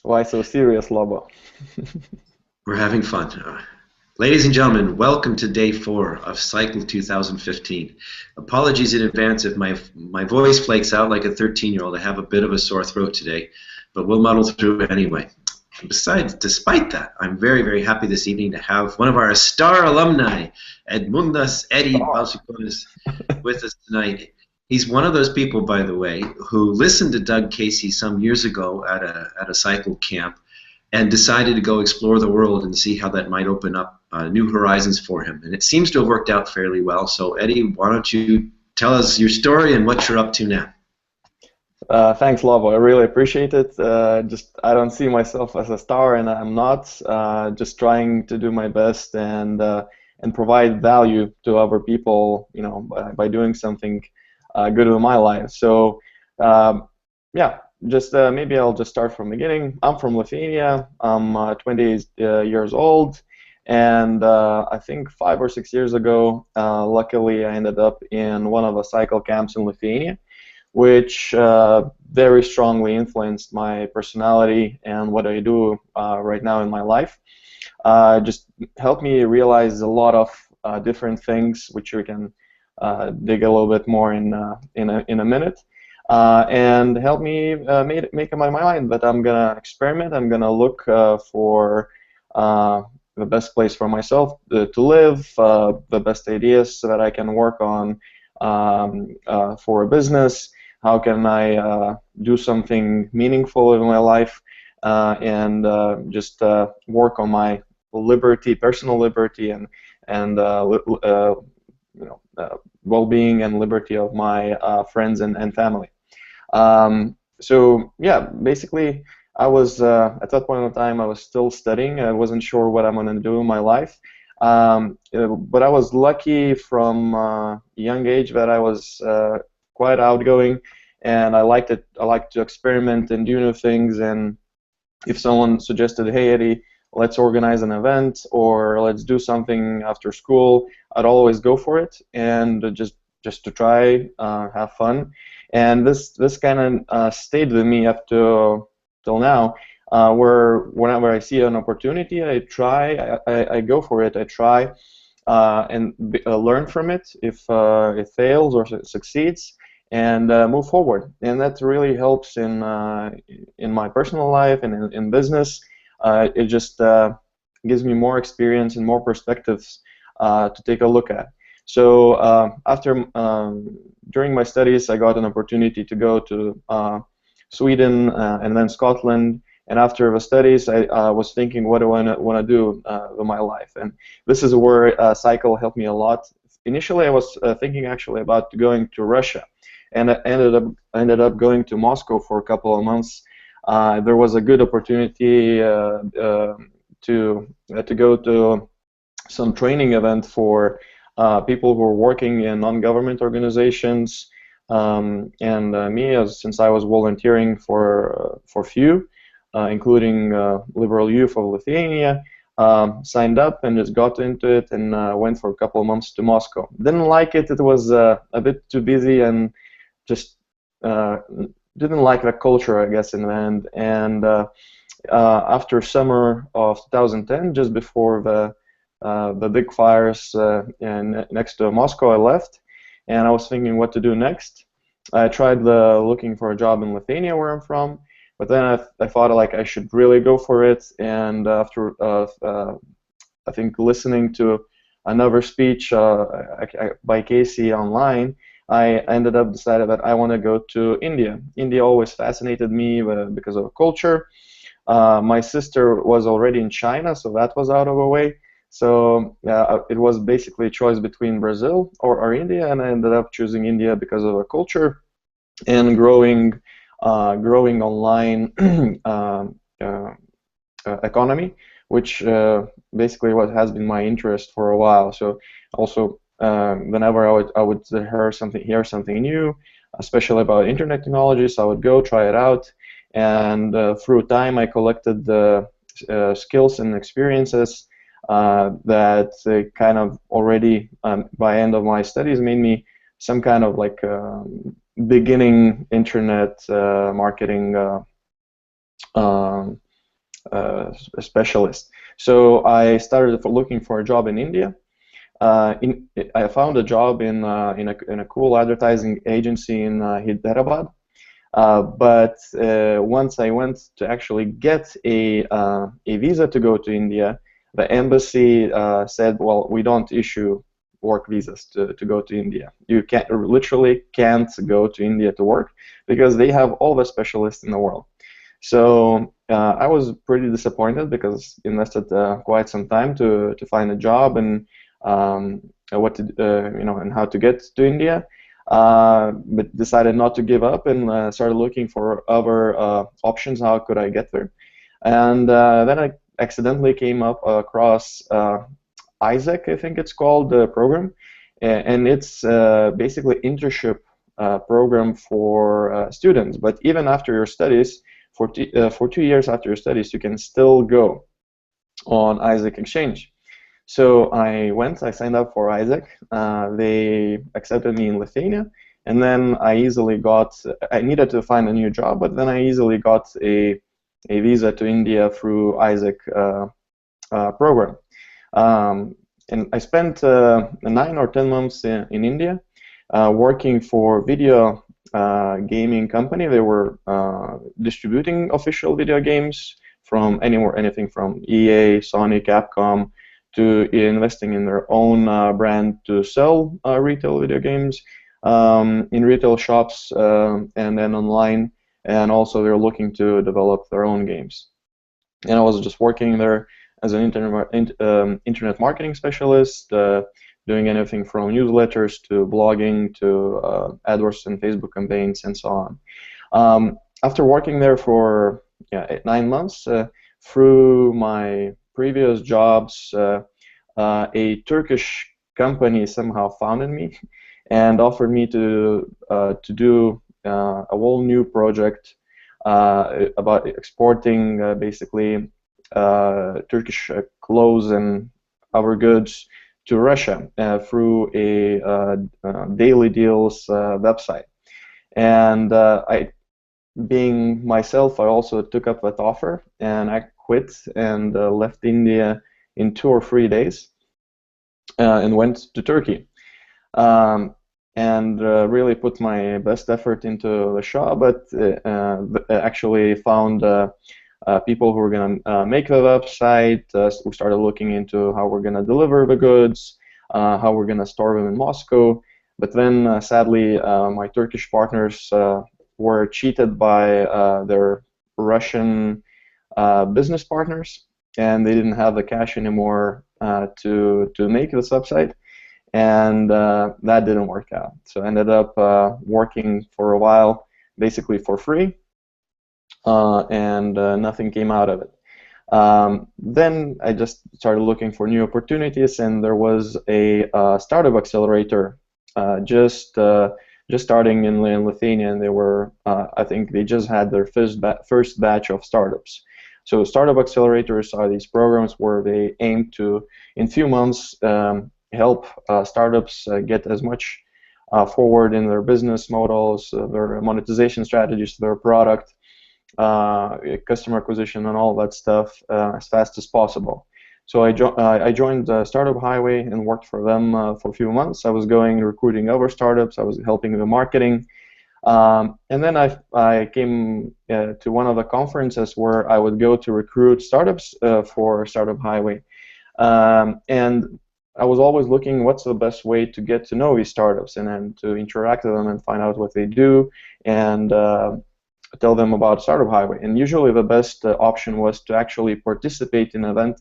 Why so serious, Lobo? We're having fun. Ladies and gentlemen, welcome to day 4 of Cycle 2015. Apologies in advance if my voice flakes out like a 13-year-old. I have a bit of a sore throat today, but we'll muddle through it anyway. Despite that, I'm very, very happy this evening to have one of our star alumni, Eddy Star. Balcikonis, with us tonight. He's one of those people, by the way, who listened to Doug Casey some years ago at a cycle camp and decided to go explore the world and see how that might open up new horizons for him. And it seems to have worked out fairly well. So, Eddy, why don't you tell us your story and what you're up to now? Thanks, Lobo. I really appreciate it. Just I don't see myself as a star, and I'm not. Just trying to do my best and provide value to other people, by doing something good with my life. So, yeah, just maybe I'll just start from the beginning. I'm from Lithuania. I'm 20 years old, and I think 5 or 6 years ago, luckily I ended up in one of the cycle camps in Lithuania, which very strongly influenced my personality and what I do right now in my life. Just helped me realize a lot of different things, which we can dig a little bit more in a minute, and help me make up my mind that I'm gonna experiment. I'm gonna look for the best place for myself to live, the best ideas so that I can work on for a business. How can I do something meaningful in my life, and just work on my liberty, personal liberty, and well-being and liberty of my friends and family. So yeah, basically, I was at that point in time I was still studying. I wasn't sure what I'm going to do in my life, but I was lucky from a young age that I was quite outgoing, and I liked it. I liked to experiment and do new things. And if someone suggested, "Hey, Eddie, let's organize an event or let's do something after school," I'd always go for it, and just to try, have fun. And this kind of stayed with me up to till now. Where whenever I see an opportunity, I try, I go for it. I try and learn from it if it fails or succeeds, and move forward. And that really helps in my personal life and in business. It just gives me more experience and more perspectives to take a look at. So after during my studies, I got an opportunity to go to Sweden and then Scotland. And after the studies, I was thinking, what do I want to do with my life? And this is where cycle helped me a lot. Initially, I was thinking actually about going to Russia, and I ended up going to Moscow for a couple of months. There was a good opportunity to go to some training event for people who are working in non-government organizations, and me, since I was volunteering for few, including Liberal Youth of Lithuania, signed up and just got into it, and went for a couple of months to Moscow. Didn't like it. It was a bit too busy, and just uh, didn't like the culture, I guess, in the end. And after summer of 2010, just before the big fires next to Moscow, I left, and I was thinking what to do next. I tried looking for a job in Lithuania, where I'm from, but then I thought like I should really go for it. And after I think listening to another speech by Casey online, I ended up decided that I want to go to India. India always fascinated me because of the culture. My sister was already in China, so that was out of the way. So it was basically a choice between Brazil or India, and I ended up choosing India because of the culture and growing online economy, which basically what has been my interest for a while. So also whenever I would hear something new, especially about internet technologies, I would go try it out, and through time I collected the skills and experiences that kind of already by end of my studies made me some kind of like beginning internet marketing specialist. So I started looking for a job in India. I found a job in a cool advertising agency in Hyderabad. But once I went to actually get a visa to go to India, the embassy said, "Well, we don't issue work visas to go to India. You can't literally can't go to India to work because they have all the specialists in the world." So I was pretty disappointed because invested quite some time to find a job and what to and how to get to India. But decided not to give up and started looking for other options. How could I get there? And then I accidentally came up across Isaac, I think it's called, the program, and it's basically internship program for students. But even after your studies, for 2 years after your studies, you can still go on Isaac Exchange. So I signed up for Isaac. They accepted me in Lithuania, and then I needed to find a new job, but then I easily got a visa to India through Isaac program. And I spent 9 or 10 months in India working for video gaming company. They were distributing official video games from anywhere, anything from EA, Sony, Capcom, to investing in their own brand to sell retail video games in retail shops and then online, and also they're looking to develop their own games. And I was just working there as an internet marketing specialist, doing anything from newsletters to blogging to AdWords and Facebook campaigns and so on. After working there for 9 months, through my previous jobs, a Turkish company somehow founded me and offered me to do a whole new project about exporting basically Turkish clothes and other goods to Russia through a daily deals website. And being myself, I also took up that offer, and I quit and left India in 2 or 3 days and went to Turkey. And really put my best effort into the show, but actually found people who were going to make the website. We started looking into how we're going to deliver the goods, how we're going to store them in Moscow. But then, sadly, my Turkish partners were cheated by their Russian business partners, and they didn't have the cash anymore to make this website. And that didn't work out. So I ended up working for a while, basically for free, and nothing came out of it. Then I just started looking for new opportunities, and there was a startup accelerator just starting in Lithuania, and they were, I think they just had their first batch of startups. So startup accelerators are these programs where they aim to, in few months, help startups get as much forward in their business models, their monetization strategies, their product, customer acquisition, and all that stuff as fast as possible. So I joined Startup Highway and worked for them for a few months. I was going recruiting other startups. I was helping the marketing. And then I came to one of the conferences where I would go to recruit startups for Startup Highway. And I was always looking what's the best way to get to know these startups and then to interact with them and find out what they do and tell them about Startup Highway. And usually the best option was to actually participate in the event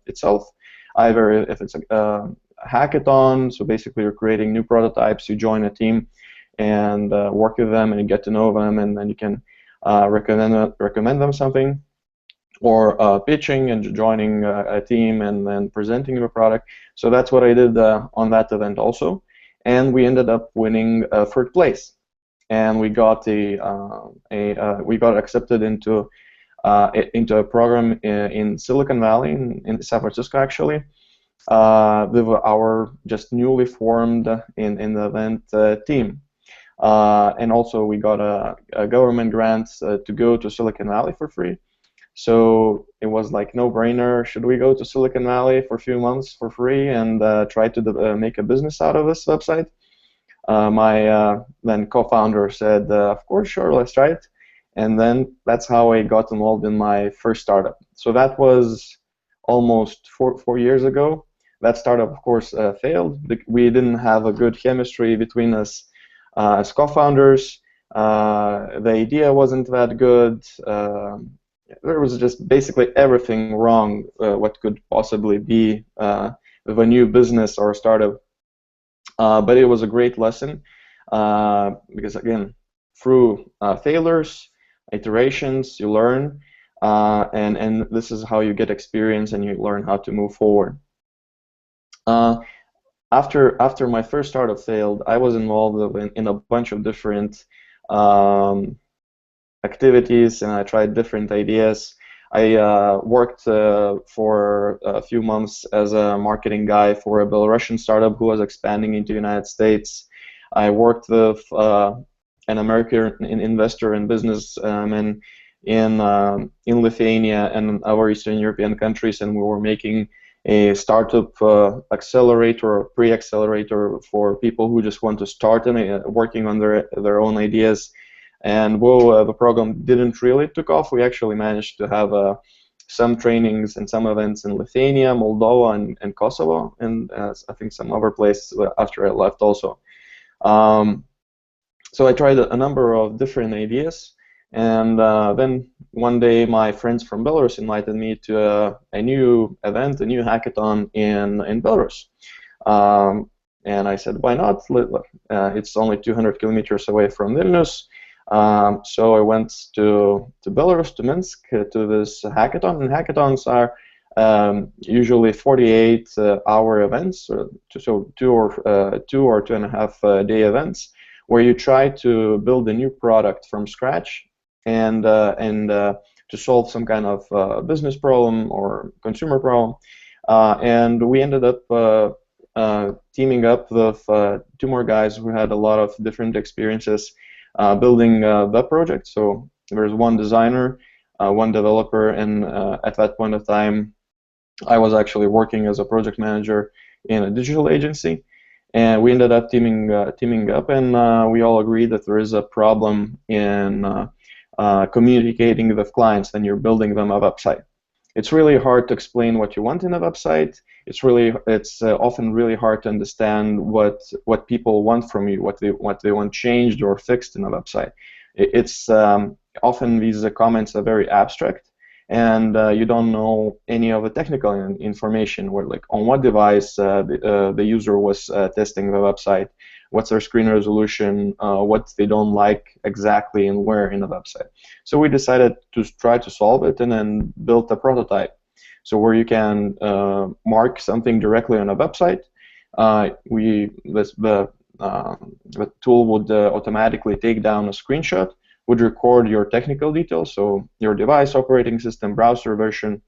itself, either if it's a hackathon, so basically you're creating new prototypes, you join a team and work with them and you get to know them, and then you can recommend them something, or pitching and joining a team and then presenting your product. So that's what I did on that event also, and we ended up winning 3rd place, and we got we got accepted into a program in Silicon Valley, in San Francisco actually, with our just newly formed in the event team. And also we got a government grant to go to Silicon Valley for free. So it was like no-brainer. Should we go to Silicon Valley for a few months for free and try to make a business out of this website? My then co-founder said, of course, sure, let's try it. And then that's how I got involved in my first startup. So that was almost four years ago. That startup, of course, failed. We didn't have a good chemistry between us as co-founders. The idea wasn't that good. There was just basically everything wrong what could possibly be with a new business or startup. But it was a great lesson because, again, through failures, iterations, you learn, and this is how you get experience and you learn how to move forward. After my first startup failed, I was involved in a bunch of different activities, and I tried different ideas. I worked for a few months as a marketing guy for a Belarusian startup who was expanding into the United States. I worked with an American investor and businessman in Lithuania and other Eastern European countries, and we were making a startup accelerator or pre-accelerator for people who just want to start and working on their own ideas. And the program didn't really took off. We actually managed to have some trainings and some events in Lithuania, Moldova, and Kosovo, and I think some other places after I left also. So I tried a number of different ideas, and then one day my friends from Belarus invited me to a new event, a new hackathon in Belarus. And I said, why not? It's only 200 kilometers away from Vilnius. So I went to Belarus, to Minsk, to this hackathon, and hackathons are usually 48-hour events, so 2 or 2.5 day events, where you try to build a new product from scratch and to solve some kind of business problem or consumer problem. And we ended up teaming up with 2 more guys who had a lot of different experiences building the project. So there's 1 designer, 1 developer, and at that point of time, I was actually working as a project manager in a digital agency. And we ended up teaming up, and we all agreed that there is a problem in communicating with clients when you're building them a website. It's really hard to explain what you want in a website. It's often really hard to understand what people want from you, what they want changed or fixed in a website. It's often these comments are very abstract, and you don't know any of the technical information, where like on what device the user was testing the website, what's their screen resolution, what they don't like exactly and where in the website. So we decided to try to solve it and then built a prototype. So where you can mark something directly on a website, the tool would automatically take down a screenshot, would record your technical details, so your device, operating system, browser version,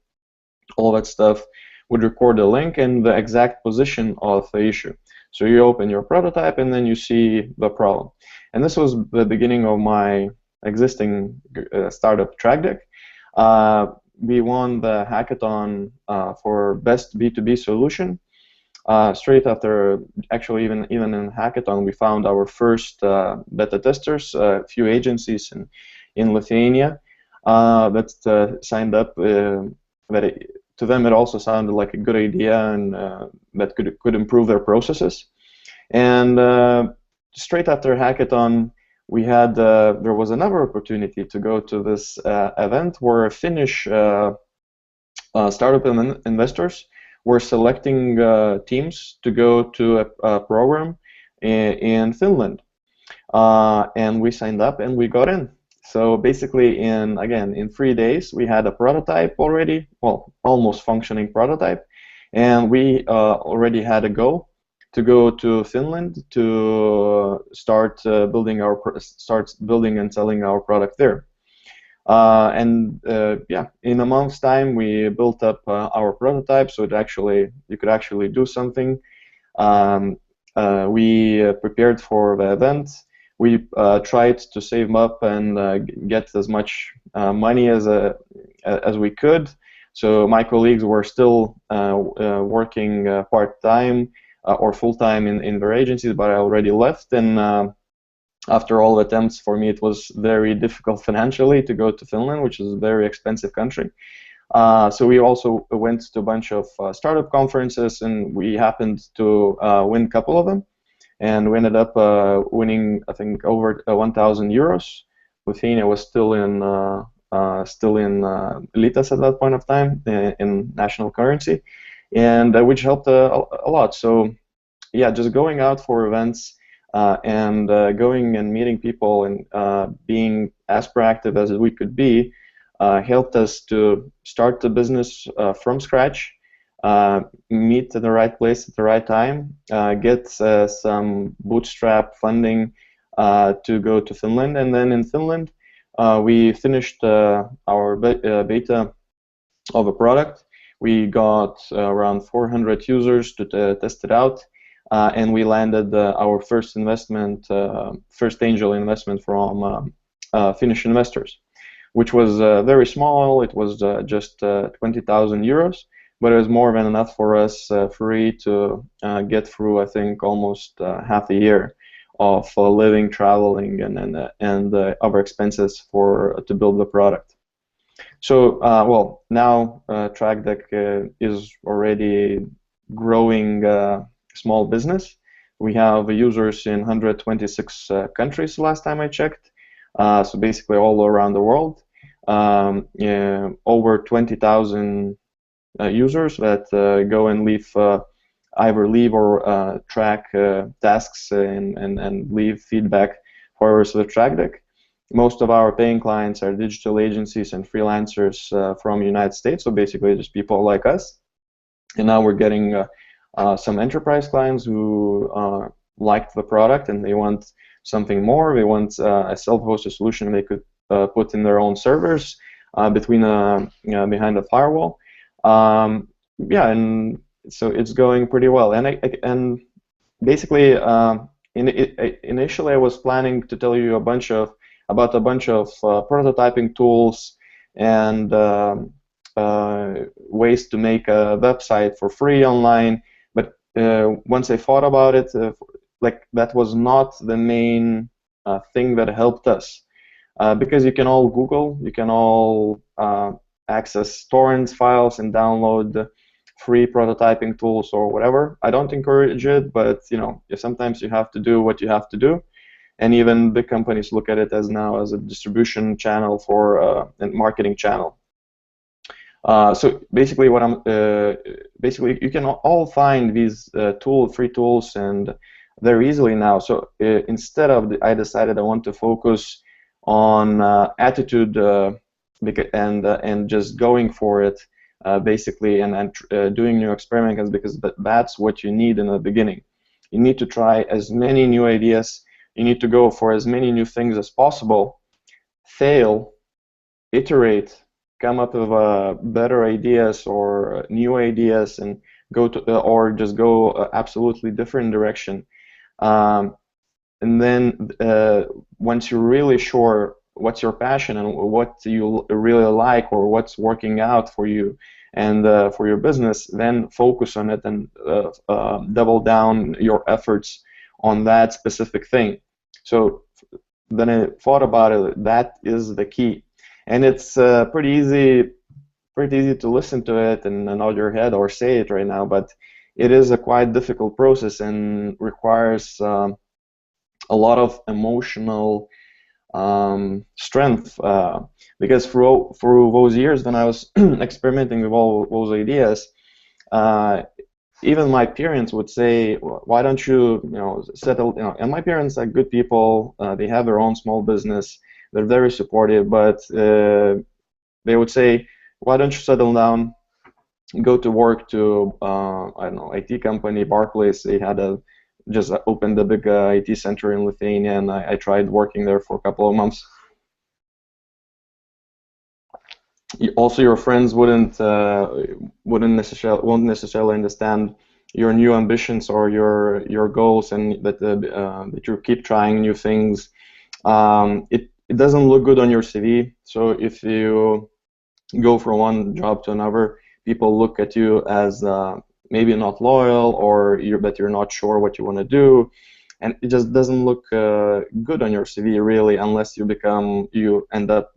all that stuff, would record a link and the exact position of the issue. So you open your prototype and then you see the problem. And this was the beginning of my existing startup track deck. We won the hackathon for best B2B solution. Straight after, actually even in hackathon, we found our first beta testers, a few agencies in Lithuania that signed up. To them it also sounded like a good idea, and that could improve their processes. And straight after hackathon, we had there was another opportunity to go to this event where Finnish startup investors were selecting teams to go to a program in Finland, and we signed up and we got in. So basically, in 3 days, we had a prototype already, well, almost functioning prototype, and we already had a goal to go to Finland to start building and selling our product there. Yeah, in a month's time, we built up our prototype, so you could actually do something. We prepared for the event. we tried to save up and get as much money as we could. So my colleagues were still working part-time or full-time in their agencies, but I already left. And after all attempts, for me, it was very difficult financially to go to Finland, which is a very expensive country. So we also went to a bunch of startup conferences, and we happened to win a couple of them. And we ended up winning, I think, over 1,000 euros. Lithuania was still in litas at that point of time, in national currency, and which helped a lot. So yeah, just going out for events and going and meeting people and being as proactive as we could be helped us to start the business from scratch, meet at the right place at the right time, get some bootstrap funding to go to Finland. And then in Finland, we finished our beta of a product. We got around 400 users to test it out, and we landed our first investment, first angel investment from Finnish investors, which was very small. It was just 20,000 euros, but it was more than enough for us free to get through, I think, almost half a year of living, traveling, and other expenses to build the product. So, well, now TrackDeck is already growing small business. We have users in 126 countries last time I checked. So basically all around the world. Yeah, over 20,000 users that go and either leave or track tasks and leave feedback for us with TrackDeck. Most of our paying clients are digital agencies and freelancers from the United States, so basically just people like us. And now we're getting some enterprise clients who liked the product and they want something more. They want a self-hosted solution they could put in their own servers behind a firewall. Yeah, and so it's going pretty well. And basically, initially I was planning to tell you about a bunch of prototyping tools and ways to make a website for free online. But once I thought about it, like that was not the main thing that helped us, because you can all Google, you can all access torrent files and download free prototyping tools or whatever. I don't encourage it, but sometimes you have to do what you have to do. And even big companies look at it as a distribution channel for and marketing channel. So basically, basically you can all find these free tools and very easily now. So instead of I decided I want to focus on attitude and just going for it, basically, and doing new experiments, because that's what you need in the beginning. You need to try as many new ideas. You need to go for as many new things as possible, fail, iterate, come up with better ideas or new ideas, and go to or just go absolutely different direction. And then once you're really sure what's your passion and what you really like or what's working out for you and for your business, then focus on it and double down your efforts on that specific thing. So then I thought about it. That is the key, and it's pretty easy to listen to it and nod your head or say it right now, but it is a quite difficult process and requires a lot of emotional strength, because through those years when I was experimenting with all those ideas, even my parents would say, "Why don't you, settle?" And my parents are good people. They have their own small business. They're very supportive, but they would say, "Why don't you settle down, go to work to I don't know, IT company, Barclays." They had just opened a big IT center in Lithuania, and I tried working there for a couple of months. Also, your friends won't necessarily understand your new ambitions or your goals, and that you keep trying new things. It doesn't look good on your CV. So if you go from one job to another, people look at you as maybe not loyal, or that you're not sure what you want to do, and it just doesn't look good on your CV really, unless you end up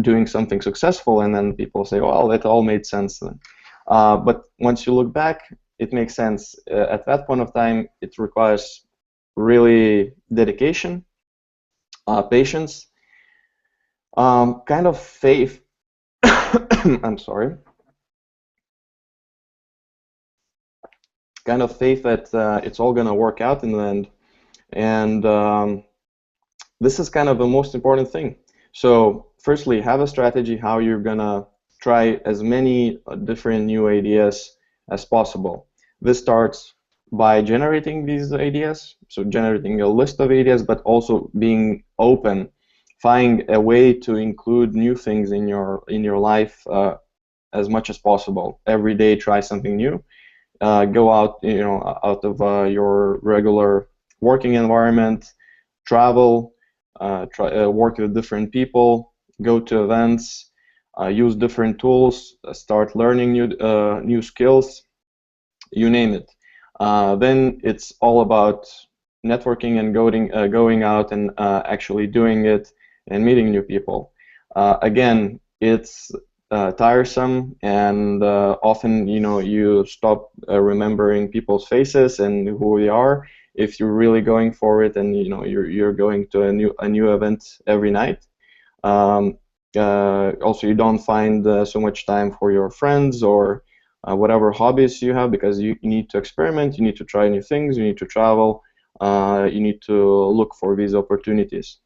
doing something successful, and then people say, well, it all made sense then. But once you look back, it makes sense. At that point of time, it requires really dedication, patience, kind of faith. I'm sorry. Kind of faith that it's all gonna work out in the end, and this is kind of the most important thing. So, firstly, have a strategy how you're gonna try as many different new ideas as possible. This starts by generating these ideas, so generating a list of ideas, but also being open, find a way to include new things in your life as much as possible. Every day, try something new. Go out, out of your regular working environment, travel, work with different people, go to events, use different tools, start learning new skills, you name it. Then it's all about networking and going out and actually doing it and meeting new people. Again, it's tiresome, and often you stop remembering people's faces and who they are if you're really going for it, and you're going to a new event every night. Um, Also, you don't find so much time for your friends or whatever hobbies you have, because you need to experiment, you need to try new things, you need to travel, you need to look for these opportunities.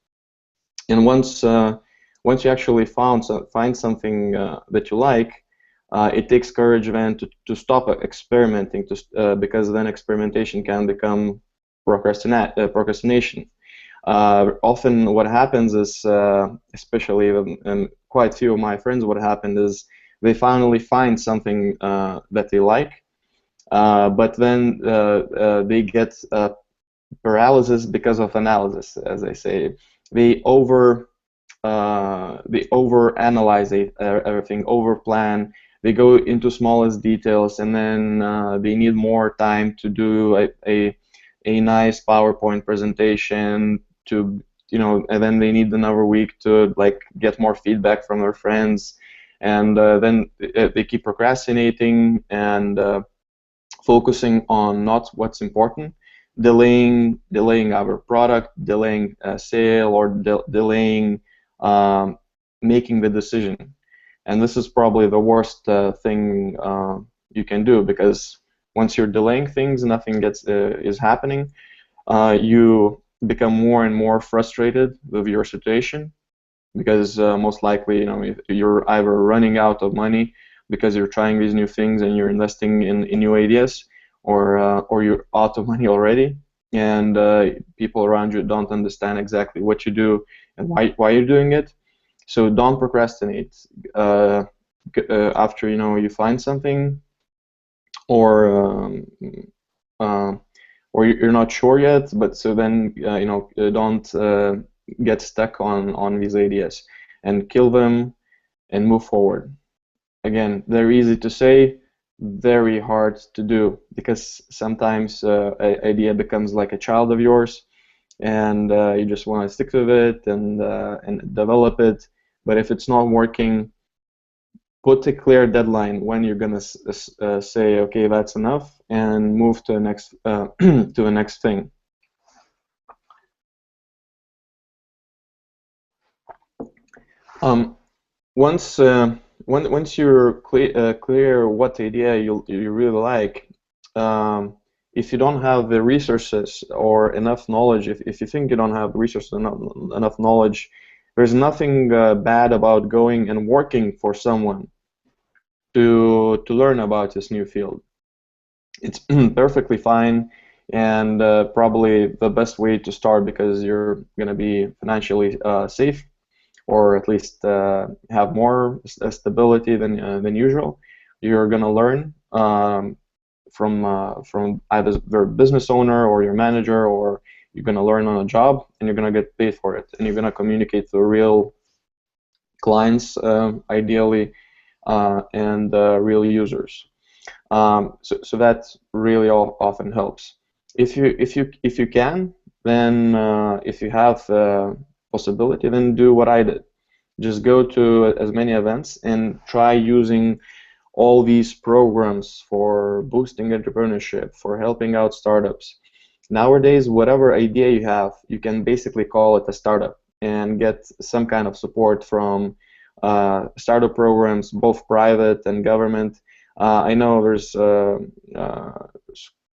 And once you actually find something that you like, it takes courage then to stop experimenting, because then experimentation can become procrastination. Often what happens is, especially quite few of my friends, what happened is they finally find something that they like, but then they get paralysis because of analysis, as I say. They over analyze everything, over plan. They go into smallest details, and then they need more time to do a nice PowerPoint presentation, and then they need another week to like get more feedback from their friends, and then they keep procrastinating and focusing on not what's important, delaying our product, delaying sale, or delaying um, making the decision. And this is probably the worst thing you can do, because once you're delaying things, nothing is happening. You become more and more frustrated with your situation, because most likely, if you're either running out of money because you're trying these new things and you're investing in new ideas, or you're out of money already, and people around you don't understand exactly what you do and why you're doing it. So don't procrastinate. After you find something, or uh, or you're not sure yet, but so then don't get stuck on these ideas, and kill them and move forward. Again, they're easy to say, very hard to do, because sometimes an idea becomes like a child of yours, and you just want to stick with it and develop it. But if it's not working, put a clear deadline when you're gonna say, okay, that's enough, and move to the next to the next thing. Um, once you're clear what idea you really like, um, if you don't have the resources or enough knowledge, if you think you don't have resources enough knowledge, there's nothing bad about going and working for someone to learn about this new field. It's perfectly fine, and probably the best way to start, because you're going to be financially safe, or at least have more stability than usual. You're going to learn from either their business owner or your manager, or you're going to learn on a job and you're going to get paid for it, and you're going to communicate to real clients, ideally, and real users. So that really often helps. If you can, then if you have the possibility, then do what I did. Just go to as many events and try using all these programs for boosting entrepreneurship, for helping out startups. Nowadays, whatever idea you have, you can basically call it a startup and get some kind of support from startup programs, both private and government. I know there's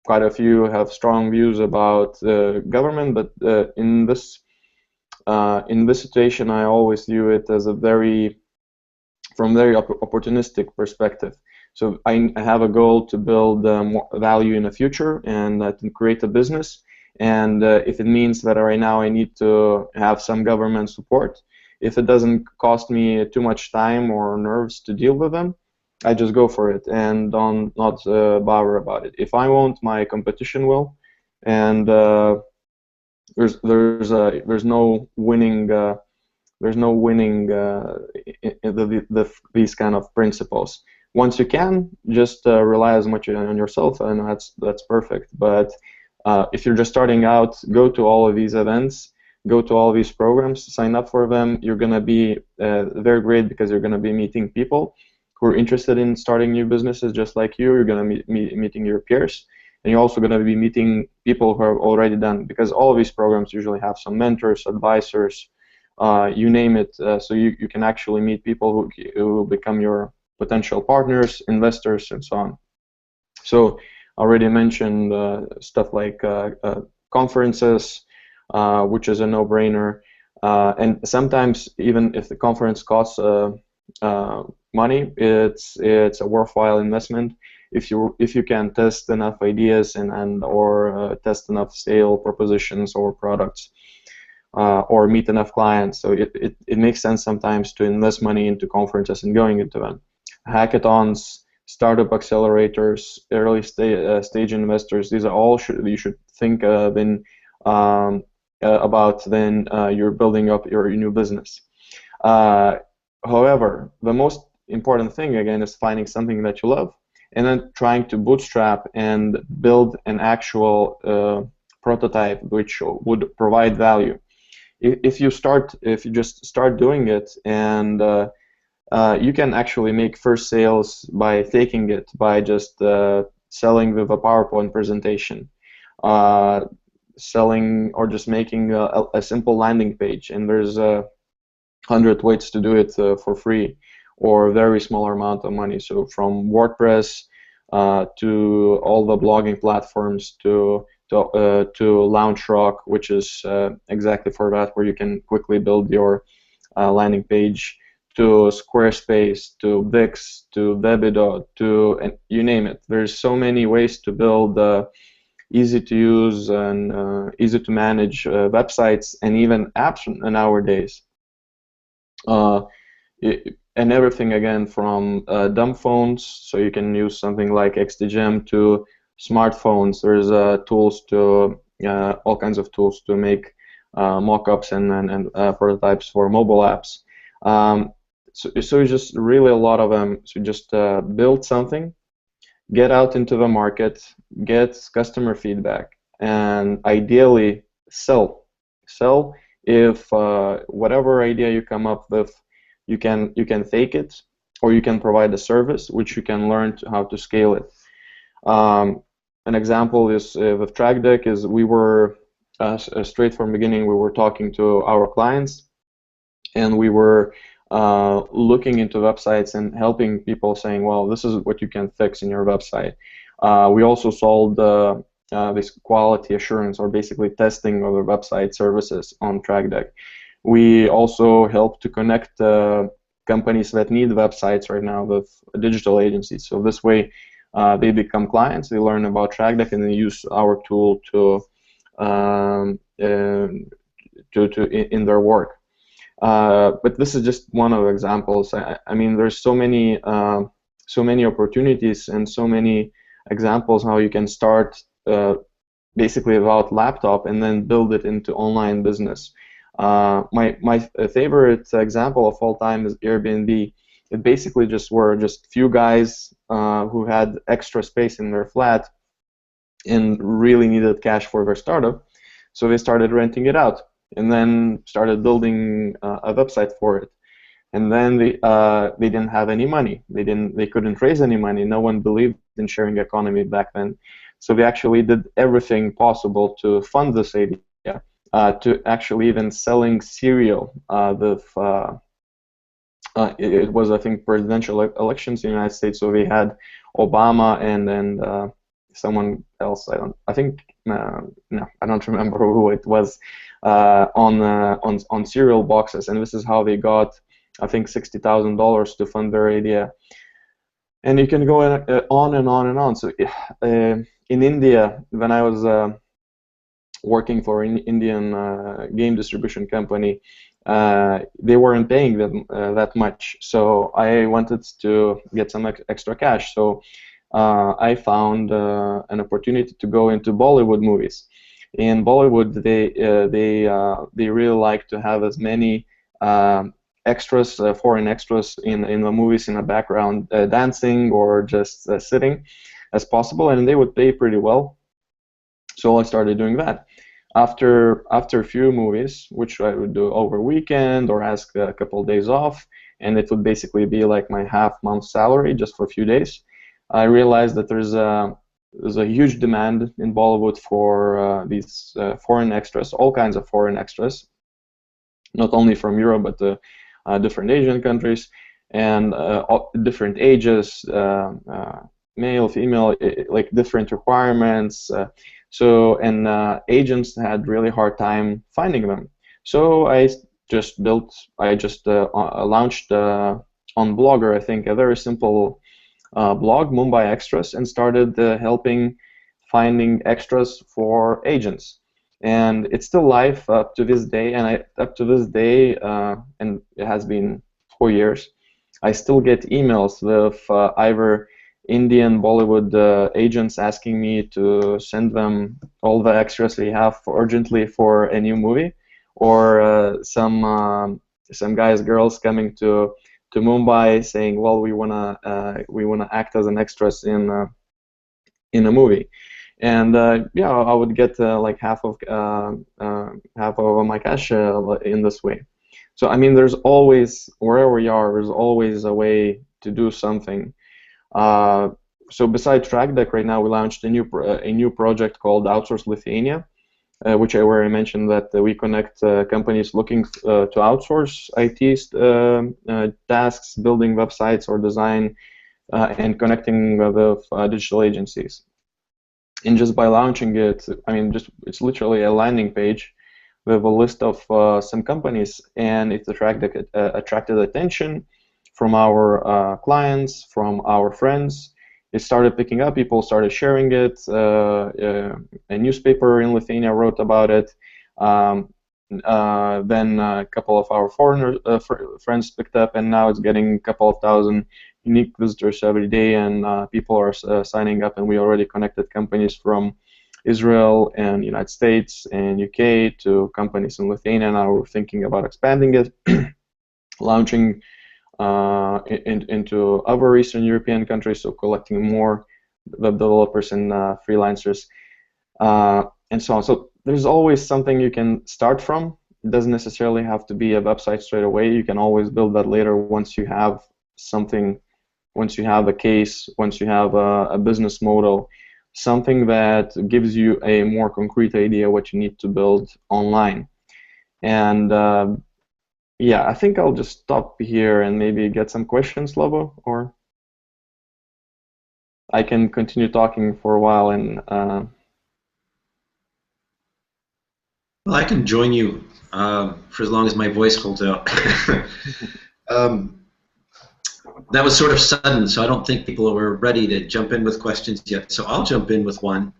quite a few have strong views about government, but in this situation, I always view it as from very opportunistic perspective. So I have a goal to build more value in the future and to create a business. And if it means that right now I need to have some government support, if it doesn't cost me too much time or nerves to deal with them, I just go for it and not bother about it. If I won't, my competition will, and there's no winning. There's no winning in these kind of principles. Once you can, just rely as much on yourself, and that's perfect. But if you're just starting out, go to all of these events, go to all of these programs, sign up for them. You're going to be very great, because you're going to be meeting people who are interested in starting new businesses just like you. You're going to be meeting your peers, and you're also going to be meeting people who are already done, because all of these programs usually have some mentors, advisors, you name it. So you can actually meet people who will become your potential partners, investors, and so on. So I already mentioned stuff like conferences, which is a no-brainer. And sometimes, even if the conference costs money, it's a worthwhile investment if you can test enough ideas or test enough sale propositions or products, or meet enough clients. So it makes sense sometimes to invest money into conferences and going into them. Hackathons, startup accelerators, early stage investors, these are all you should think about when you're building up your new business. However, the most important thing, again, is finding something that you love, and then trying to bootstrap and build an actual prototype which would provide value. If you just start doing it, and you can actually make first sales by faking it, by just selling with a PowerPoint presentation, selling or just making a simple landing page, and there's 100 ways to do it for free or a very small amount of money. So from WordPress to all the blogging platforms to LaunchRock, which is exactly for that, where you can quickly build your landing page, to Squarespace, to Wix, to Webido, and you name it. There's so many ways to build easy to use and easy to manage websites and even apps nowadays. And everything, again, from dumb phones, so you can use something like XDGem, to smartphones. There's tools to all kinds of tools to make mock-ups and prototypes for mobile apps. So just really a lot of them. So just build something, get out into the market, get customer feedback, and ideally sell. If whatever idea you come up with, you can fake it, or you can provide a service which you can learn how to scale it. An example is with TrackDeck is we were straight from the beginning, we were talking to our clients, and we were looking into websites and helping people, saying, well, this is what you can fix in your website. We also sold this quality assurance, or basically testing of the website services on TrackDeck. We also help to connect companies that need websites right now with digital agencies. So this way, they become clients, they learn about TrackDeck, and they use our tool in their work. But this is just one of the examples. I mean, there's so many opportunities and so many examples how you can start basically without laptop and then build it into online business. My favorite example of all time is Airbnb. It basically just were just few guys who had extra space in their flat and really needed cash for their startup, so they started renting it out and then started building a website for it. And then they didn't have any money. They couldn't raise any money. No one believed in sharing economy back then. So they actually did everything possible to fund this idea, to actually even selling cereal. It was, I think, presidential elections in the United States, so they had Obama and someone else. I think no, I don't remember who it was on cereal boxes, and this is how they got, I think, $60,000 to fund their idea. And you can go on and on and on. So in India, when I was working for an Indian game distribution company, they weren't paying them that much. So I wanted to get some extra cash. So I found an opportunity to go into Bollywood movies. In Bollywood, they really like to have as many extras, foreign extras in the movies in the background, dancing or just sitting as possible, and they would pay pretty well. So I started doing that. After a few movies, which I would do over weekend or ask a couple of days off, and it would basically be like my half-month salary just for a few days, I realized that there's a huge demand in Bollywood for these foreign extras, all kinds of foreign extras, not only from Europe but different Asian countries, and different ages, male, female, like different requirements. Agents had really hard time finding them. So I just launched on Blogger, I think, a very simple blog, Mumbai Extras, and started helping finding extras for agents. And it's still live up to this day, and and it has been 4 years, I still get emails with either Indian Bollywood agents asking me to send them all the extras we have urgently for a new movie, or some guys, girls coming to Mumbai saying, well, we wanna act as an extras in a movie. And yeah, I would get like half of my cash in this way. So I mean, there's always, wherever we are, there's always a way to do something. So besides TrackDeck, right now we launched a new project called Outsource Lithuania, which I already mentioned, that we connect companies looking to outsource IT tasks, building websites or design, and connecting with digital agencies. And just by launching it, I mean, it's literally a landing page with a list of some companies, and it attracted attention from our clients, from our friends. It started picking up. People started sharing it. A newspaper in Lithuania wrote about it. Then a couple of our foreigner friends picked up, and now it's getting a couple of thousand unique visitors every day, and people are signing up, and we already connected companies from Israel and United States and UK to companies in Lithuania. Now we're thinking about expanding it, launching into other Eastern European countries, so collecting more web developers and freelancers, and so on. So there's always something you can start from. It doesn't necessarily have to be a website straight away. You can always build that later once you have something, once you have a case, once you have a business model, something that gives you a more concrete idea what you need to build online. And yeah, I think I'll just stop here and maybe get some questions, Lobo, or I can continue talking for a while. And well, I can join you for as long as my voice holds out. That was sort of sudden, so I don't think people were ready to jump in with questions yet. So I'll jump in with one.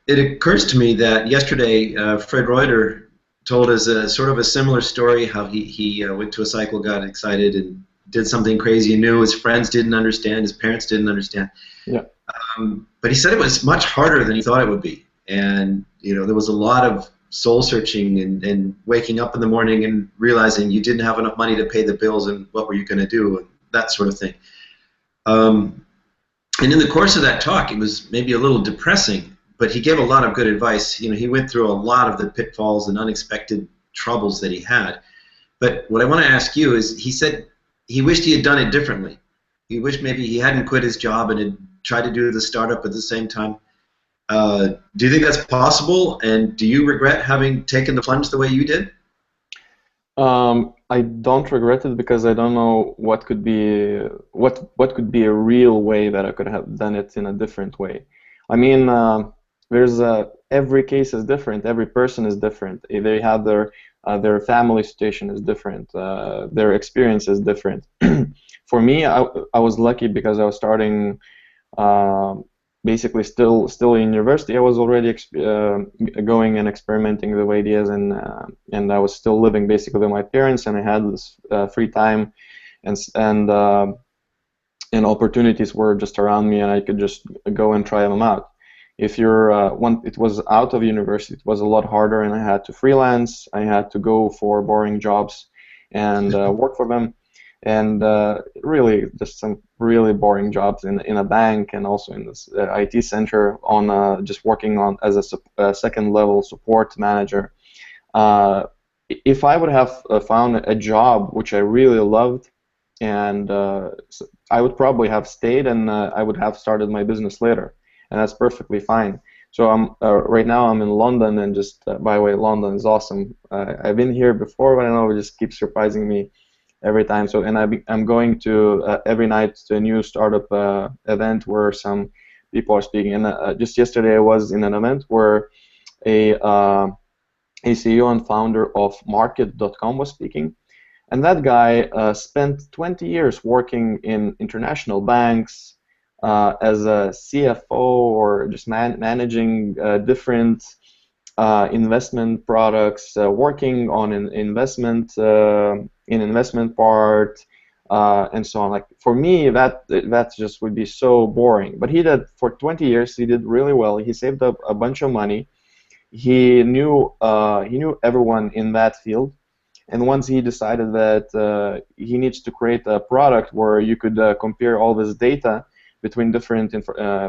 It occurs to me that yesterday Fred Reuter told us sort of a similar story, how he went to a cycle, got excited, and did something crazy and knew his friends didn't understand, his parents didn't understand. Yeah. But he said it was much harder than he thought it would be. And, there was a lot of soul searching and waking up in the morning and realizing you didn't have enough money to pay the bills and what were you going to do, and that sort of thing. And in the course of that talk, it was maybe a little depressing, but he gave a lot of good advice. He went through a lot of the pitfalls and unexpected troubles that he had. But what I want to ask you is, he said he wished he had done it differently. He wished maybe he hadn't quit his job and had tried to do the startup at the same time. Do you think that's possible? And do you regret having taken the plunge the way you did? I don't regret it because I don't know what could be a real way that I could have done it in a different way. I mean, there's every case is different. Every person is different. They have their family situation is different. Their experience is different. For me, I was lucky because I was starting. Basically, still in university, I was already going and experimenting with ideas, and I was still living basically with my parents, and I had this free time, and opportunities were just around me, and I could just go and try them out. If it was out of university, it was a lot harder, and I had to freelance. I had to go for boring jobs and work for them. And really just some really boring jobs in a bank and also in this IT center on just working on as a second level support manager. If I would have found a job which I really loved, and I would probably have stayed, and I would have started my business later, and that's perfectly fine. So right now I'm in London, and just by the way, London is awesome. I've been here before, but I know it just keeps surprising me every time. So, and I'm going to every night to a new startup event where some people are speaking. And just yesterday I was in an event where a CEO and founder of Market.com was speaking, and that guy spent 20 years working in international banks as a CFO or just managing different investment products, working on an investment part, and so on. Like for me, that just would be so boring. But he did for 20 years. He did really well. He saved up a bunch of money. He knew everyone in that field, and once he decided that he needs to create a product where you could compare all this data between different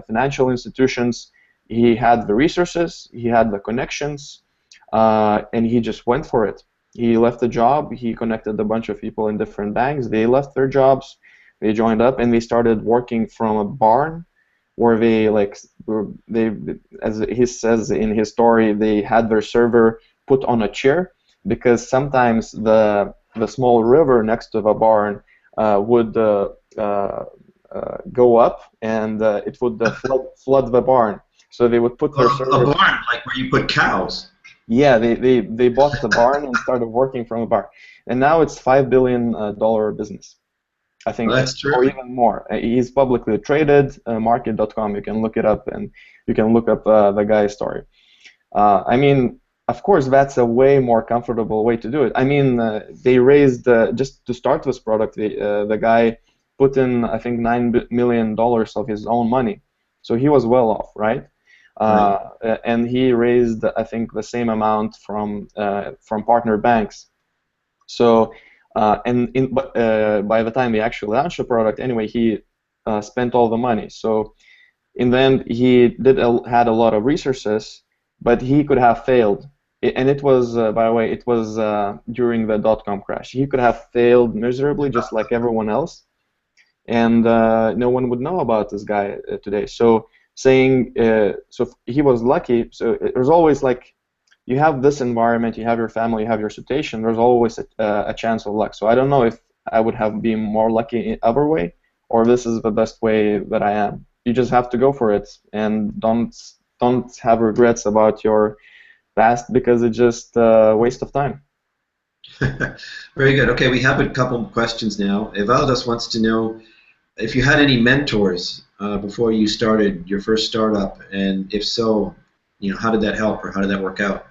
financial institutions. He had the resources, he had the connections, and he just went for it. He left the job, he connected a bunch of people in different banks, they left their jobs, they joined up, and they started working from a barn where as he says in his story, they had their server put on a chair because sometimes the small river next to the barn would go up, and it would flood the barn. So they would put their server. A barn, like where you put cows. Yeah, they bought the barn and started working from a barn, and now it's $5 billion business, I think, well, that's true. Or even more. He's publicly traded. Market.com. You can look it up, and you can look up the guy's story. I mean, of course, that's a way more comfortable way to do it. I mean, they raised just to start this product. The guy put in, I think, $9 million of his own money, so he was well off, right? And he raised, I think, the same amount from partner banks. So, but by the time he actually launched the product, anyway, he spent all the money. So, in the end, he had a lot of resources, but he could have failed. And it was, by the way, it was during the dot-com crash. He could have failed miserably, just like everyone else, and no one would know about this guy today. So. Saying so he was lucky. So there's always, like, you have this environment, you have your family, you have your situation. There's always a chance of luck. So I don't know if I would have been more lucky in other way, or this is the best way that I am. You just have to go for it, and don't have regrets about your past, because it's just a waste of time. Very good. Okay, we have a couple questions now. Evaldas wants to know if you had any mentors before you started your first startup, and if so, how did that help, or how did that work out?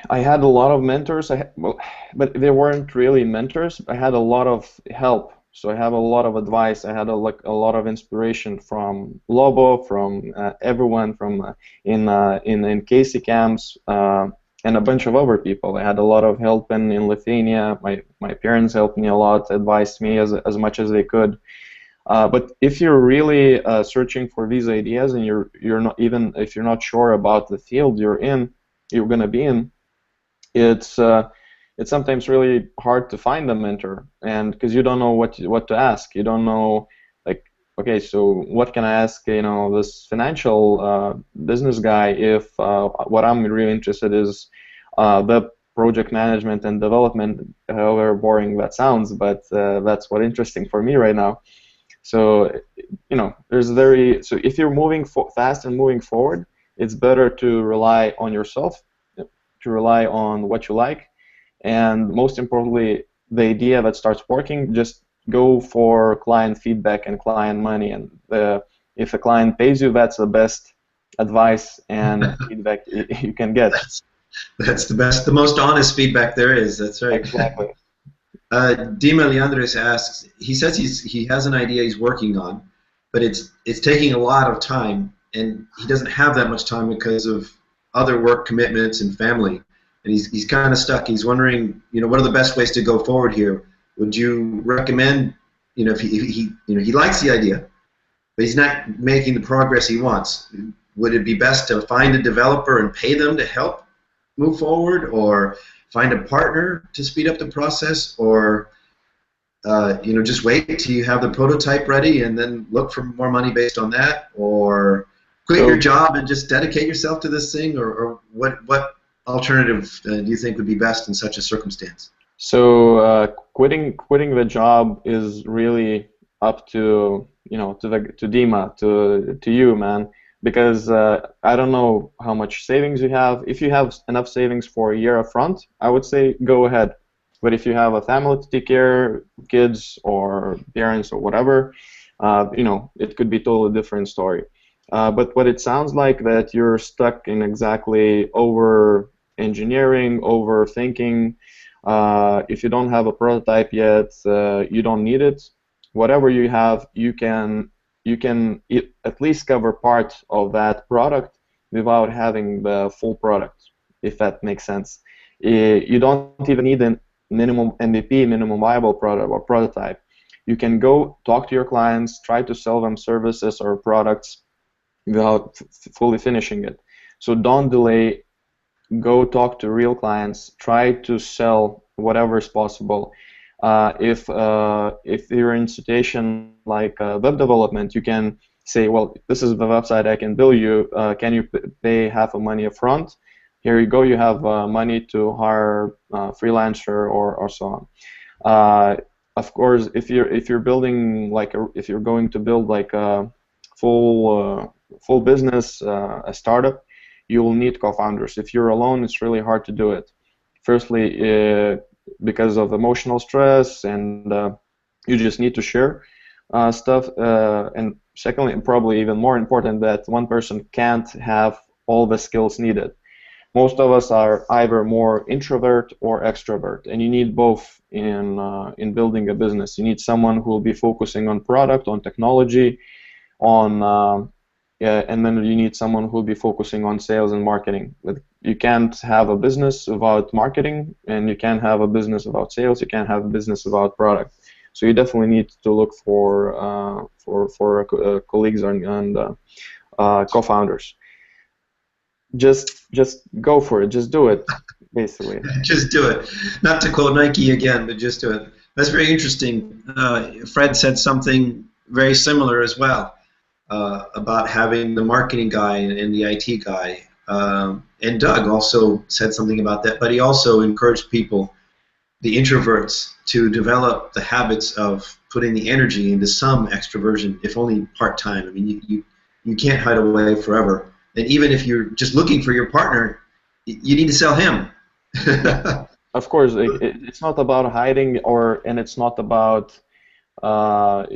I had a lot of mentors. Well, but they weren't really mentors. I had a lot of help. So I have a lot of advice. I had a lot of inspiration from Lobo, from everyone, from in Casey camps, and a bunch of other people. I had a lot of help in Lithuania. My parents helped me a lot, advised me as much as they could. But if you're really searching for these ideas, and you're not, even if you're not sure about the field you're going to be in, it's it's sometimes really hard to find a mentor, and because you don't know what to ask. You don't know, like, okay, so what can I ask, this financial business guy, if what I'm really interested is the project management and development, however boring that sounds, but that's what interesting for me right now. So, so if you're moving fast and moving forward, it's better to rely on yourself, to rely on what you like, and most importantly, the idea that starts working. Just go for client feedback and client money, and if a client pays you, that's the best advice and feedback you can get. That's the best, the most honest feedback there is. That's right. Exactly. Dima Leandres asks, he says he has an idea he's working on, but it's taking a lot of time, and he doesn't have that much time because of other work commitments and family, and he's kind of stuck. He's wondering, what are the best ways to go forward here? Would you recommend, if he likes the idea, but he's not making the progress he wants, would it be best to find a developer and pay them to help move forward, or find a partner to speed up the process, or just wait till you have the prototype ready and then look for more money based on that, or quit your job and just dedicate yourself to this thing, or what alternative do you think would be best in such a circumstance? So quitting the job is really up to to Dima, to you, man, because I don't know how much savings you have. If you have enough savings for a year up front, I would say go ahead. But if you have a family to take care, kids or parents or whatever, it could be totally different story. But what it sounds like, that you're stuck in exactly over engineering, overthinking. If you don't have a prototype yet, you don't need it. Whatever you have, you can at least cover part of that product without having the full product, if that makes sense. You don't even need a minimum MVP, minimum viable product or prototype. You can go talk to your clients, try to sell them services or products without fully finishing it. So don't delay. Go talk to real clients. Try to sell whatever is possible. If you're in a situation like web development, you can say, well, this is the website I can bill you. Can you pay half of money up front? Here you go. You have money to hire a freelancer or so on. Of course, if you're building if you're going to build like a full business, a startup, you will need co-founders. If you're alone, it's really hard to do it. Firstly, because of emotional stress, and you just need to share stuff. And secondly, and probably even more important, that one person can't have all the skills needed. Most of us are either more introvert or extrovert, and you need both in building a business. You need someone who will be focusing on product, on technology, on and then you need someone who will be focusing on sales and marketing. But you can't have a business without marketing, and you can't have a business without sales. You can't have a business without product. So you definitely need to look for colleagues and co-founders. Just go for it. Just do it, basically. Just do it. Not to quote Nike again, but just do it. That's very interesting. Fred said something very similar as well, about having the marketing guy and the IT guy. And Doug also said something about that, but he also encouraged people, the introverts, to develop the habits of putting the energy into some extroversion, if only part-time. I mean, you can't hide away forever. And even if you're just looking for your partner, you need to sell him. Of course, it's not about hiding, and it's not about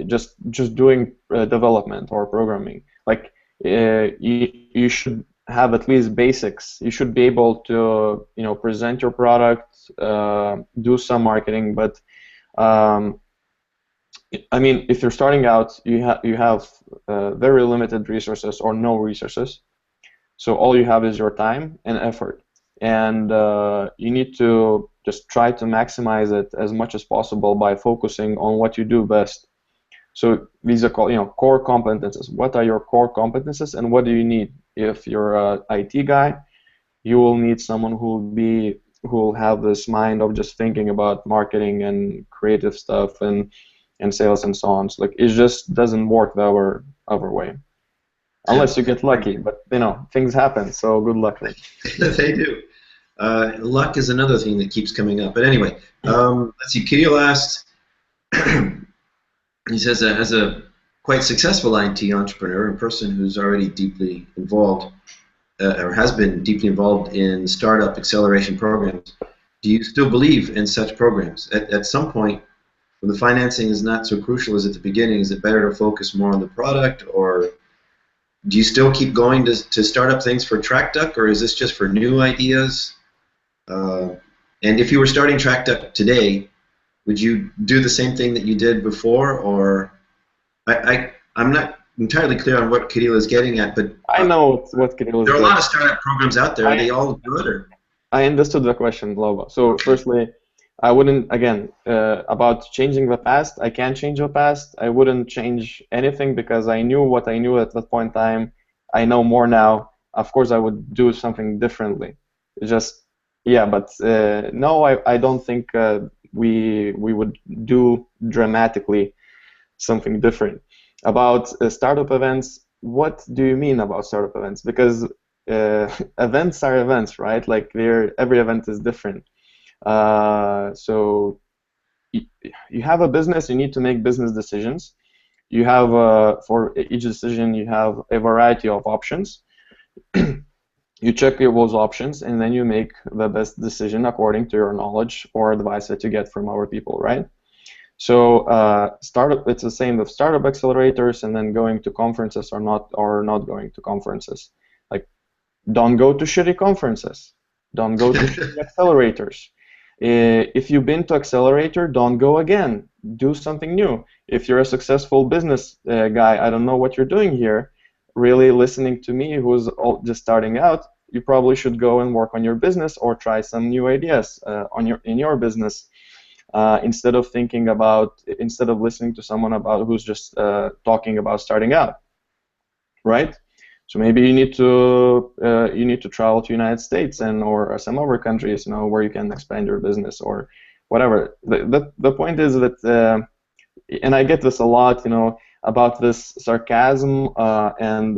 just doing development or programming. Like you should have at least basics. You should be able to, present your product, do some marketing. But I mean, if you're starting out, you have very limited resources or no resources. So all you have is your time and effort, and you need to just try to maximize it as much as possible by focusing on what you do best. So these are called, core competences. What are your core competences, and what do you need? If you're a IT guy, you will need someone who will have this mind of just thinking about marketing and creative stuff and sales and so on. So like it just doesn't work the other way Yeah, unless you get lucky. But things happen. So good luck. they do. Luck is another thing that keeps coming up. But anyway, let's see. Kirill asked, he says, as a quite successful IT entrepreneur, a person who's already deeply involved, or has been deeply involved in startup acceleration programs, do you still believe in such programs? At some point, when the financing is not so crucial as at the beginning, is it better to focus more on the product, or do you still keep going to start up things for TrackDuck, or is this just for new ideas? And if you were starting TrackDuck today, would you do the same thing that you did before, or I'm not entirely clear on what Kirill is getting at, but I know what Kirill is there are a getting. lot of startup programs out there. Are they all good? Or? I understood the question, Lova. So firstly, I wouldn't, again, about changing the past, I can't change the past. I wouldn't change anything because I knew what I knew at that point in time. I know more now. Of course, I would do something differently. Just, yeah, but no, I don't think we would do dramatically something different. About startup events, what do you mean about startup events? Because events are events, right? Like every event is different. So you have a business, you need to make business decisions. You have, for each decision, you have a variety of options. You check those options, and then you make the best decision according to your knowledge or advice that you get from our people, right? So startup, it's the same with startup accelerators, and then going to conferences or not going to conferences. Like, don't go to shitty conferences. Don't go to shitty accelerators. If you've been to Accelerator, don't go again. Do something new. If you're a successful business guy, I don't know what you're doing here. Really listening to me, who's just starting out, you probably should go and work on your business or try some new ideas in your business instead of listening to someone who's just talking about starting out, right? So maybe you need to travel to United States or some other countries, where you can expand your business or whatever. The point is that, and I get this a lot, about this sarcasm and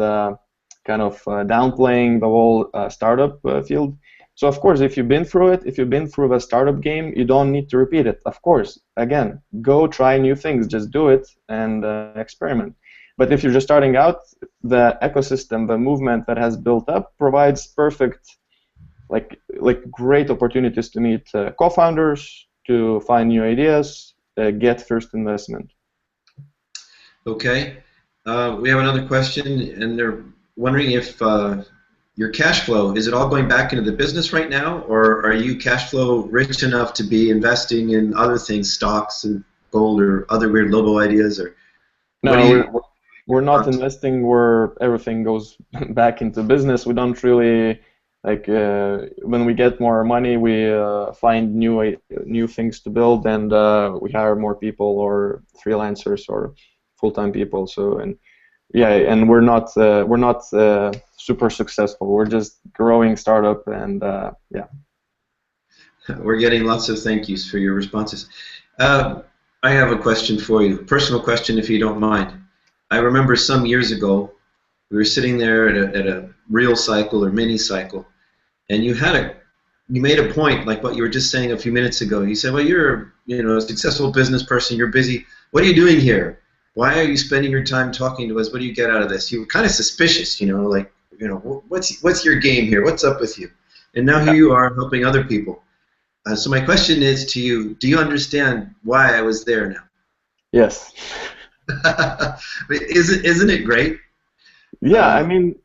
kind of downplaying the whole startup field. So of course, if you've been through it, if you've been through the startup game, you don't need to repeat it. Of course, again, go try new things, just do it and experiment. But if you're just starting out, the ecosystem, the movement that has built up provides perfect, like great opportunities to meet co-founders, to find new ideas, get first investment. Okay. We have another question, and they're wondering if your cash flow, is it all going back into the business right now, or are you cash flow rich enough to be investing in other things, stocks and gold or other weird Lobo ideas? Or no, we're not investing where everything goes back into business. We don't really, like, when we get more money, we find new things to build, and we hire more people or freelancers or full-time people. So, and yeah, and we're not super successful. We're just growing startup, and yeah. We're getting lots of thank yous for your responses. I have a question for you, personal question, if you don't mind. I remember some years ago, we were sitting there at a real cycle or mini cycle, and you made a point, like what you were just saying a few minutes ago. You said, well, you're a successful business person, you're busy. What are you doing here? Why are you spending your time talking to us? What do you get out of this? You were kind of suspicious, what's your game here? What's up with you? And now here you are helping other people. So my question is to you, do you understand why I was there now? Yes. Isn't it great? Yeah, I mean,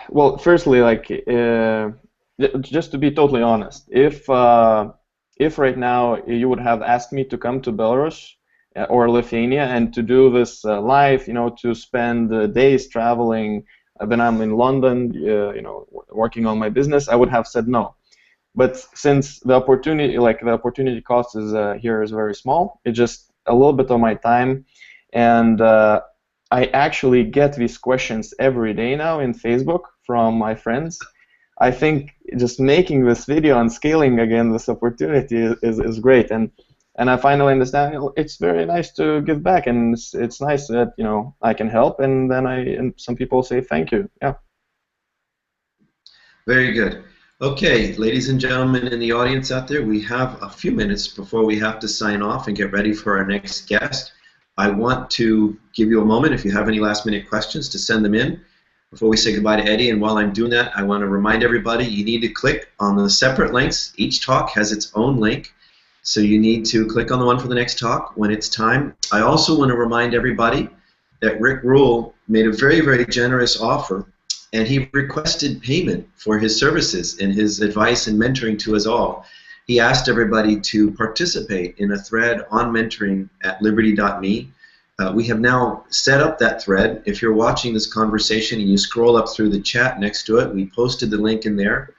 well, firstly, like, just to be totally honest, if right now you would have asked me to come to Belarus or Lithuania and to do this live, to spend days traveling, when I'm in London, working on my business, I would have said no. But since the opportunity, like the opportunity cost is here is very small, it's just a little bit of my time, and I actually get these questions every day now in Facebook from my friends. I think just making this video and scaling again this opportunity is great, and I finally understand it's very nice to give back, and it's nice that I can help, and then and some people say thank you. Yeah. Very good. Okay, ladies and gentlemen in the audience out there, we have a few minutes before we have to sign off and get ready for our next guest. I want to give you a moment, if you have any last-minute questions, to send them in before we say goodbye to Eddy. And while I'm doing that, I want to remind everybody you need to click on the separate links. Each talk has its own link, so you need to click on the one for the next talk when it's time. I also want to remind everybody that Rick Rule made a very, very generous offer, and he requested payment for his services and his advice and mentoring to us all. He asked everybody to participate in a thread on mentoring at Liberty.me. We have now set up that thread. If you're watching this conversation and you scroll up through the chat next to it, we posted the link in there.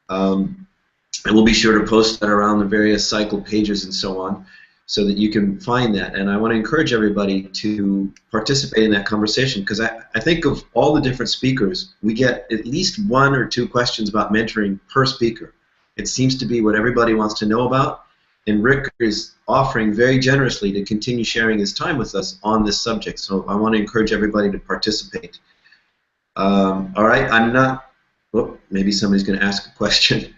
And we'll be sure to post that around the various cycle pages and so on, so that you can find that. And I want to encourage everybody to participate in that conversation, because I think of all the different speakers, we get at least 1 or 2 questions about mentoring per speaker. It seems to be what everybody wants to know about, and Rick is offering very generously to continue sharing his time with us on this subject. So I want to encourage everybody to participate. All right, maybe somebody's going to ask a question.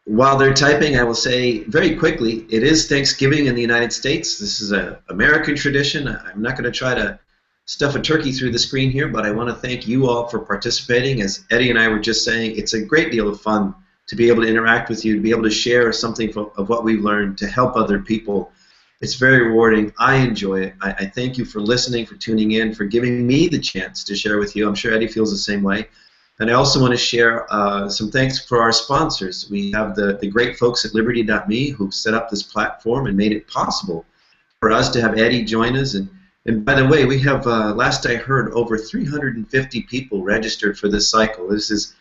While they're typing, I will say very quickly, it is Thanksgiving in the United States. This is an American tradition. I'm not going to try to stuff a turkey through the screen here, but I want to thank you all for participating. As Eddy and I were just saying, it's a great deal of fun to be able to interact with you, to be able to share something of what we've learned, to help other people. It's very rewarding. I enjoy it. I thank you for listening, for tuning in, for giving me the chance to share with you. I'm sure Eddy feels the same way. And I also want to share some thanks for our sponsors. We have the great folks at Liberty.me who set up this platform and made it possible for us to have Eddy join us. And by the way, we have, last I heard, over 350 people registered for this cycle. This is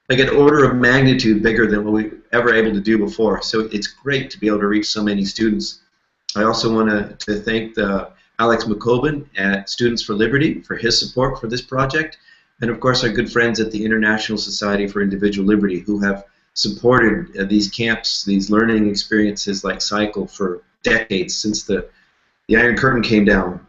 like an order of magnitude bigger than what we were ever able to do before. So it's great to be able to reach so many students. I also want to thank Alex McCoben at Students for Liberty for his support for this project. And of course, our good friends at the International Society for Individual Liberty, who have supported these camps, these learning experiences like Cycle for decades, since the Iron Curtain came down.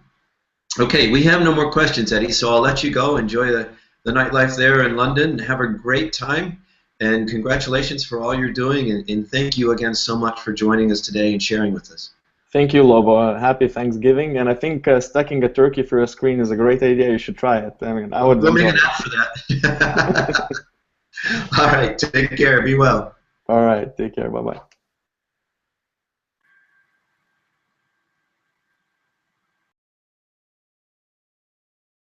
Okay, we have no more questions, Eddy, so I'll let you go. Enjoy the nightlife there in London. Have a great time, and congratulations for all you're doing, and thank you again so much for joining us today and sharing with us. Thank you, Lobo. Happy Thanksgiving, and I think stucking a turkey through a screen is a great idea. You should try it. I mean, I would. We'll make an app for that. All right, take care. Be well. All right, take care. Bye-bye.